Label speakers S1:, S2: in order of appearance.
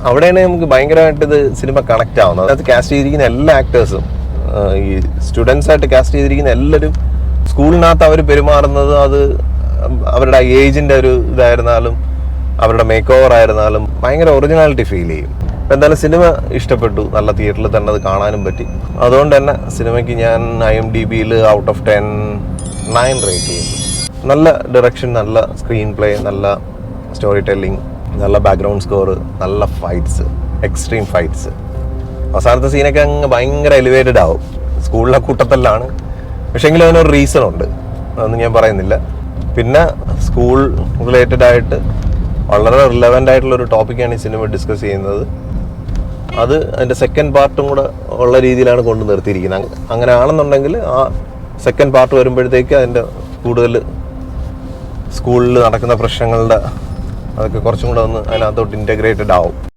S1: അവിടെയാണ് നമുക്ക് ഭയങ്കരമായിട്ട് ഇത് സിനിമ കണക്ട് ആവുന്നത്. അതിനകത്ത് കാസ്റ്റ് ചെയ്തിരിക്കുന്ന എല്ലാ ആക്ടേഴ്സും, ഈ സ്റ്റുഡൻസ് ആയിട്ട് കാസ്റ്റ് ചെയ്തിരിക്കുന്ന എല്ലാവരും സ്കൂളിനകത്ത് അവർ പെരുമാറുന്നത്, അത് അവരുടെ ഏജിൻ്റെ ഒരു ഇതായിരുന്നാലും അവരുടെ മേക്ക് ഓവർ ആയിരുന്നാലും ഭയങ്കര ഒറിജിനാലിറ്റി ഫീൽ ചെയ്യും. അപ്പം എന്തായാലും സിനിമ ഇഷ്ടപ്പെട്ടു, നല്ല തിയേറ്ററിൽ തന്നെ അത് കാണാനും പറ്റി. അതുകൊണ്ട് തന്നെ സിനിമയ്ക്ക് ഞാൻ IMDbയിൽ ഔട്ട് ഓഫ് 10 9 റേറ്റ് ചെയ്യുന്നു. നല്ല ഡയറക്ഷൻ, നല്ല സ്ക്രീൻ പ്ലേ, നല്ല സ്റ്റോറി ടെല്ലിംഗ്, നല്ല ബാക്ക്ഗ്രൗണ്ട് സ്കോർ, നല്ല ഫൈറ്റ്സ്, എക്സ്ട്രീം ഫൈറ്റ്സ്. അവസാനത്തെ സീനൊക്കെ അങ്ങ് ഭയങ്കര എലിവേറ്റഡ് ആവും. സ്കൂളിലെ കൂട്ടത്തിലാണ്, പക്ഷേങ്കിലും അതിനൊരു റീസൺ ഉണ്ട്, അതൊന്നും ഞാൻ പറയുന്നില്ല. പിന്നെ സ്കൂൾ റിലേറ്റഡ് ആയിട്ട് വളരെ റിലവൻ്റ് ആയിട്ടുള്ളൊരു ടോപ്പിക്കാണ് ഈ സിനിമ ഡിസ്കസ് ചെയ്യുന്നത്. അത് അതിൻ്റെ സെക്കൻഡ് പാർട്ടും കൂടെ ഉള്ള രീതിയിലാണ് കൊണ്ട് നിർത്തിയിരിക്കുന്നത്. അങ്ങനെ ആണെന്നുണ്ടെങ്കിൽ ആ സെക്കൻഡ് പാർട്ട് വരുമ്പോഴത്തേക്ക് അതിൻ്റെ കൂടുതൽ സ്കൂളിൽ നടക്കുന്ന പ്രശ്നങ്ങളുടെ അതൊക്കെ കുറച്ചും കൂടെ ഒന്ന് അതിനകത്തോട്ട് ഇൻറ്റഗ്രേറ്റഡ് ആവും.